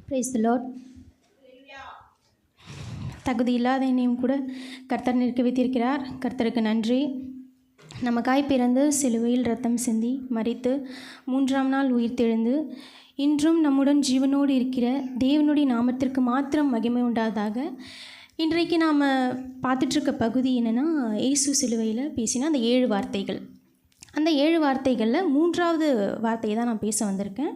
Praise the Lord. தகுதி இல்லாத என்னையும் கூட கர்த்தர் நிற்க வைத்திருக்கிறார். கர்த்தருக்கு நன்றி. நமக்காய் பிறந்து சிலுவையில் இரத்தம் சிந்தி மரித்து 3ஆம் நாள் உயிர்த்தெழுந்து இன்றும் நம்முடன் ஜீவனோடு இருக்கிற தேவனுடைய நாமத்திற்கு மாத்திரம் மகிமை உண்டாதாக. இன்றைக்கு நாம் பார்த்துட்ருக்க பகுதி என்னென்னா, இயேசு சிலுவையில் பேசின அந்த 7 வார்த்தைகள். அந்த 7 வார்த்தைகளில் 3ஆவது வார்த்தையை தான் நான் பேச வந்திருக்கேன்.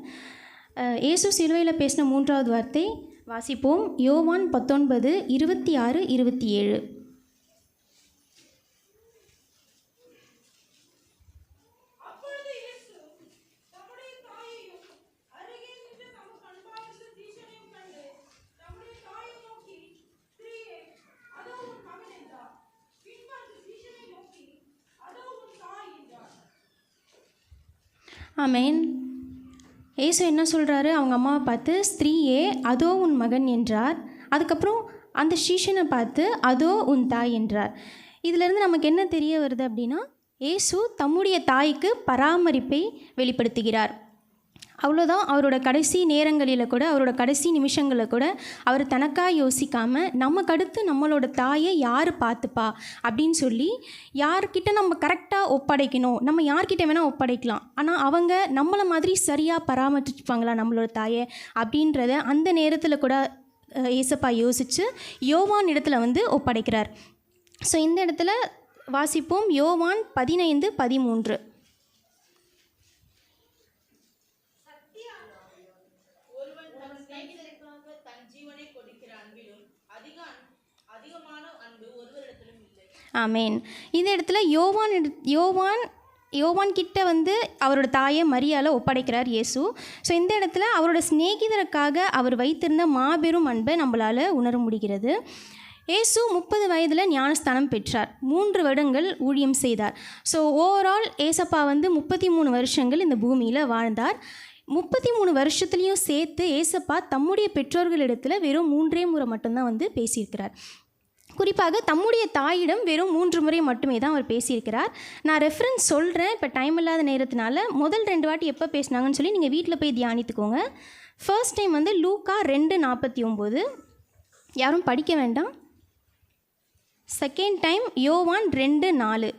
இயேசு சிலுவையில் பேசின 3ஆவது வார்த்தை வாசிப்போம். யோவான் 19:26-27. ஆமென். இயேசு என்ன சொல்கிறாரு? அவங்க அம்மாவை பார்த்து, ஸ்திரீயே அதோ உன் மகன் என்றார். அதுக்கப்புறம் அந்த சீஷனை பார்த்து, அதோ உன் தாய் என்றார். இதிலேருந்து நமக்கு என்ன தெரிய வருது அப்படின்னா, இயேசு தம்முடைய தாய்க்கு பராமரிப்பை வெளிப்படுத்துகிறார். அவ்வளோதான். அவரோட கடைசி நேரங்களில் கூட, அவரோட கடைசி நிமிஷங்களில் கூட அவர் தனக்காக யோசிக்காமல் நமக்கு அடுத்து நம்மளோட தாயை யார் பார்த்துப்பா அப்படின்னு சொல்லி யார்கிட்ட நம்ம கரெக்டாக ஒப்படைக்கணும், நம்ம யார்கிட்ட வேணால் ஒப்படைக்கலாம், ஆனால் அவங்க நம்மளை மாதிரி சரியாக பராமரிச்சுப்பாங்களா நம்மளோட தாயை அப்படின்றத அந்த நேரத்தில் கூட ஏசப்பா யோசித்து யோவான் இடத்துல ஒப்படைக்கிறார். ஸோ இந்த இடத்துல வாசிப்போம். யோவான் 15:13. ஆமேன். இந்த இடத்துல யோவான் கிட்ட அவரோட தாயை மரியாதை ஒப்படைக்கிறார் இயேசு. ஸோ இந்த இடத்துல அவரோட சிநேகிதருக்காக அவர் வைத்திருந்த மாபெரும் அன்பை நம்மளால் உணர முடிகிறது. இயேசு 30 வயதில் ஞானஸ்தானம் பெற்றார். 3 வருடங்கள் ஊழியம் செய்தார். ஸோ ஓவரால் ஏசப்பா 33 வருஷங்கள் இந்த பூமியில் வாழ்ந்தார். 33 வருஷத்துலேயும் சேர்த்து ஏசப்பா தம்முடைய பெற்றோர்களிடத்தில் வெறும் 3 முறை மட்டும்தான் பேசியிருக்கிறார். குறிப்பாக தம்முடைய தாயிடம் வெறும் 3 முறை மட்டுமே தான் அவர் பேசியிருக்கிறார். நான் ரெஃபரன்ஸ் சொல்கிறேன், இப்போ டைம் இல்லாத நேரத்தினால. முதல் 2 வாட்டி எப்போ பேசினாங்கன்னு சொல்லி நீங்கள் வீட்டில் போய் தியானித்துக்கோங்க. ஃபர்ஸ்ட் டைம் லூக்கா 2:49. யாரும் படிக்க வேண்டாம். செகண்ட் டைம் யோவான் 2:4.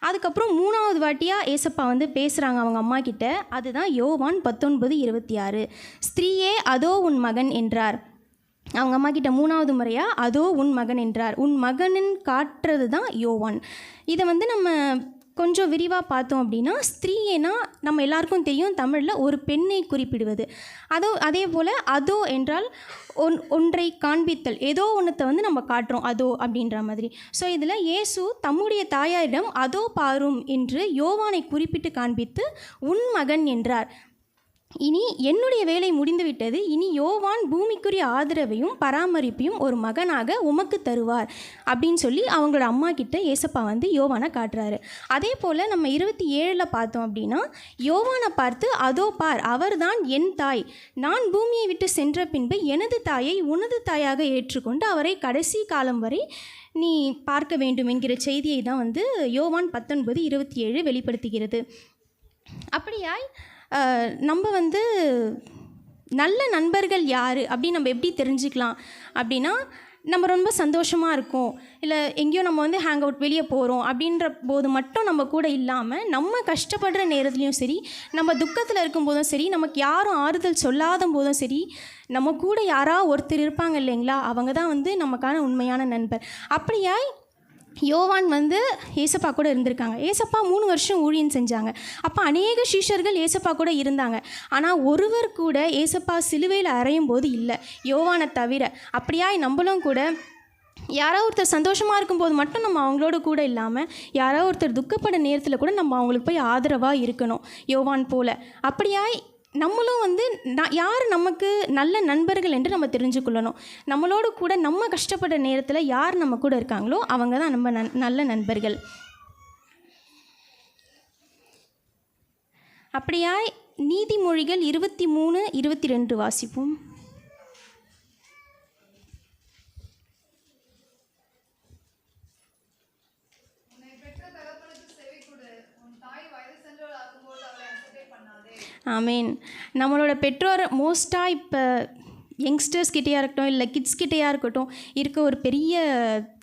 அதுக்கப்புறம் 3ஆவது வாட்டியாக ஏசப்பா பேசுகிறாங்க அவங்க அம்மா கிட்ட. அதுதான் யோவான் 19:26. ஸ்திரீயே அதோ உன் மகன் என்றார். அவங்க அம்மா கிட்ட 3ஆவது முறையாக அதோ உன் மகன் என்றார். உன் மகனின் காட்டுறது தான் யோவான். இதை நம்ம கொஞ்சம் விரிவாக பார்த்தோம் அப்படின்னா, ஸ்திரீனா நம்ம எல்லாருக்கும் தெரியும், தமிழில் ஒரு பெண்ணை குறிப்பிடுவது. அதே போல் அதோ என்றால் ஒன்றை காண்பித்தல், ஏதோ ஒன்றத்தை நம்ம காட்டுறோம் அதோ அப்படின்ற மாதிரி. ஸோ இதில் இயேசு தம்முடைய தாயாரிடம் அதோ பாரும் என்று யோவானை குறிப்பிட்டு காண்பித்து உன் மகன் என்றார். இனி என்னுடைய வேலை முடிந்துவிட்டது, இனி யோவான் பூமிக்குரிய ஆதரவையும் பராமரிப்பையும் ஒரு மகனாக உமக்கு தருவார் அப்படின்னு சொல்லி அவங்களோட அம்மா கிட்ட ஏசப்பா யோவானை காட்டுறாரு. அதே போல் நம்ம 27 பார்த்தோம் அப்படின்னா, யோவானை பார்த்து அதோ பார், அவர்தான் என் தாய், நான் பூமியை விட்டு சென்ற பின்பு எனது தாயை உனது தாயாக ஏற்றுக்கொண்டு அவரை கடைசி காலம் வரை நீ பார்க்க வேண்டும் என்கிற செய்தியை தான் யோவான் 19:27 வெளிப்படுத்துகிறது. அப்படியாய் நம்ம நல்ல நண்பர்கள் யார் அப்படின்னு நம்ம எப்படி தெரிஞ்சுக்கலாம் அப்படின்னா, நம்ம ரொம்ப சந்தோஷமாக இருக்கோம், இல்லை எங்கேயோ நம்ம ஹேங் அவுட் வெளியே போகிறோம் அப்படின்ற போது மட்டும் நம்ம கூட இல்லாமல், நம்ம கஷ்டப்படுற நேரத்துலையும் சரி, நம்ம துக்கத்தில் இருக்கும்போதும் சரி, நமக்கு யாரும் ஆறுதல் சொல்லாத போதும் சரி, நம்ம கூட யாராவது ஒருத்தர் இருப்பாங்க இல்லைங்களா, அவங்க தான் நமக்கான உண்மையான நண்பர். அப்படியாய் யோவான் ஏசப்பா கூட இருந்திருக்காங்க. ஏசப்பா 3 வருஷம் ஊழியம் செஞ்சாங்க. அப்போ அநேக சீஷர்கள் ஏசப்பா கூட இருந்தாங்க. ஆனால் ஒருவர் கூட ஏசப்பா சிலுவையில் அறையும் போது இல்லை, யோவானை தவிர. அப்படியாய் நம்மளும் கூட யாரோ ஒருத்தர் சந்தோஷமாக இருக்கும்போது மட்டும் நம்ம அவங்களோட கூட இல்லாமல், யாரோ ஒருத்தர் துக்கப்பட நேரத்தில் கூட நம்ம அவங்களுக்கு போய் ஆதரவாக இருக்கணும், யோவான் போல். அப்படியாய் நம்மளும் யார் நமக்கு நல்ல நண்பர்கள் என்று நம்ம தெரிஞ்சுக்கொள்ளணும். நம்மளோட கூட நம்ம கஷ்டப்படுற நேரத்தில் யார் நம்ம கூட இருக்காங்களோ அவங்க தான் நம்ம நல்ல நண்பர்கள். அப்படியாய் நீதிமொழிகள் 23:22 வாசிப்போம். ஆமீன். நம்மளோட பெற்றோர் மோஸ்ட்டாக இப்போ யங்ஸ்டர்ஸ் கிட்டேயா இருக்கட்டும், இல்லை கிட்ஸ் கிட்டேயா இருக்கட்டும், இருக்க ஒரு பெரிய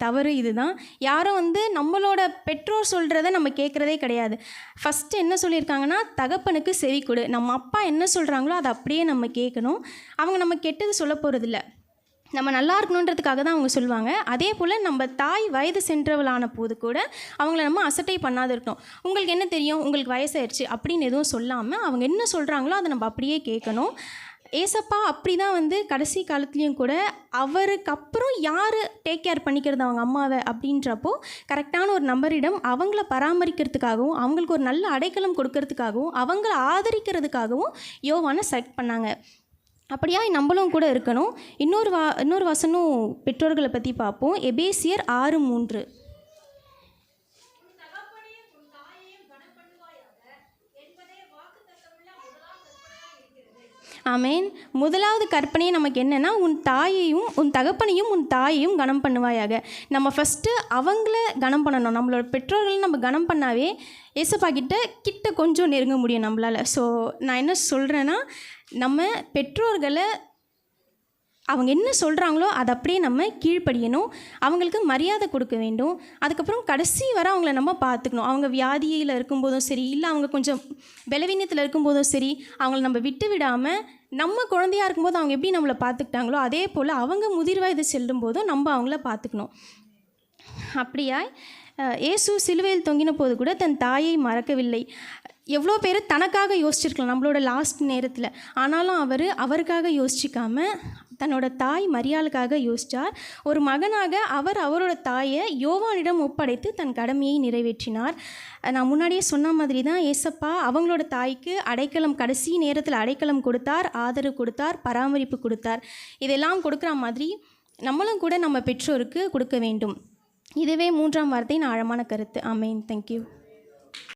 தவறு இதுதான். யாரும் நம்மளோட பெற்றோர் சொல்கிறத நம்ம கேட்குறதே கிடையாது. ஃபஸ்ட்டு என்ன சொல்லியிருக்காங்கன்னா, தகப்பனுக்கு செவி கொடு. நம்ம அப்பா என்ன சொல்கிறாங்களோ அதை அப்படியே நம்ம கேட்கணும். அவங்க நம்ம கெட்டது சொல்ல போகிறதில்ல, நம்ம நல்லா இருக்கணுன்றதுக்காக தான் அவங்க சொல்லுவாங்க. அதே போல் நம்ம தாய் வயது சென்றவளான போது கூட அவங்கள நம்ம அசட்டை பண்ணாது இருக்கணும். உங்களுக்கு என்ன தெரியும், உங்களுக்கு வயசாயிடுச்சு அப்படின்னு எதுவும் சொல்லாமல் அவங்க என்ன சொல்கிறாங்களோ அதை நம்ம அப்படியே கேட்கணும். ஏசப்பா அப்படி தான் கடைசி காலத்துலேயும் கூட அவருக்கு அப்புறம் யார் டேக் கேர் பண்ணிக்கிறது அவங்க அம்மாவை அப்படின்றப்போ கரெக்டான ஒரு நபரிடம் அவங்கள பராமரிக்கிறதுக்காகவும் அவங்களுக்கு ஒரு நல்ல அடைக்கலம் கொடுக்கறதுக்காகவும் அவங்கள ஆதரிக்கிறதுக்காகவும் யோவானை செலக்ட் பண்ணாங்க. அப்படியா நம்மளும் கூட இருக்கணும். இன்னொரு வசனம் பெற்றோர்களை பற்றி பார்ப்போம். எபேசியர் 6:3. ஆமேன். முதலாவது கற்பனையே நமக்கு என்னென்னா, உன் தகப்பனையும் உன் தாயையும் கனம் பண்ணுவாயாக. நம்ம ஃபஸ்ட்டு அவங்கள கனம் பண்ணணும். நம்மளோட பெற்றோர்களை நம்ம கனம் பண்ணாவே ஏசப்பா கிட்ட கொஞ்சம் நெருங்க முடியும் நம்மளால். ஸோ நான் என்ன சொல்கிறேன்னா, நம்ம பெற்றோர்களை அவங்க என்ன சொல்கிறாங்களோ அதை அப்படியே நம்ம கீழ்ப்படியணும். அவங்களுக்கு மரியாதை கொடுக்க வேண்டும். அதுக்கப்புறம் கடைசி வரை அவங்கள நம்ம பார்த்துக்கணும். அவங்க வியாதியில் இருக்கும்போதும் சரி, இல்லை அவங்க கொஞ்சம் பலவீனத்தில் இருக்கும்போதும் சரி, அவங்கள நம்ம விட்டு விடாமல் நம்ம குழந்தையாக இருக்கும்போது அவங்க எப்படி நம்மளை பார்த்துக்கிட்டாங்களோ அதே போல் அவங்க முதிர் வயது செல்லும் போதும் நம்ம அவங்கள பார்த்துக்கணும். அப்படியாய் இயேசு சிலுவையில் தொங்கின போது கூட தன் தாயை மறக்கவில்லை. எவ்வளோ பேர் தனக்காக யோசிச்சிருக்கலாம் நம்மளோட லாஸ்ட் நேரத்தில். ஆனாலும் அவருக்காக யோசிச்சிக்காமல் தன்னோட தாய் மரியாளுக்காக யோசித்தார். ஒரு மகனாக அவரோட தாயை யோவானிடம் ஒப்படைத்து தன் கடமையை நிறைவேற்றினார். நான் முன்னாடியே சொன்ன மாதிரி தான் ஏசப்பா அவங்களோட தாய்க்கு அடைக்கலம், கடைசி நேரத்தில் அடைக்கலம் கொடுத்தார், ஆதரவு கொடுத்தார், பராமரிப்பு கொடுத்தார். இதெல்லாம் கொடுக்குற மாதிரி நம்மளும் கூட நம்ம பெற்றோருக்கு கொடுக்க வேண்டும். இதுவே 3ஆம் வார்த்தையின் ஆழமான கருத்து. ஆமேன். தேங்க்யூ.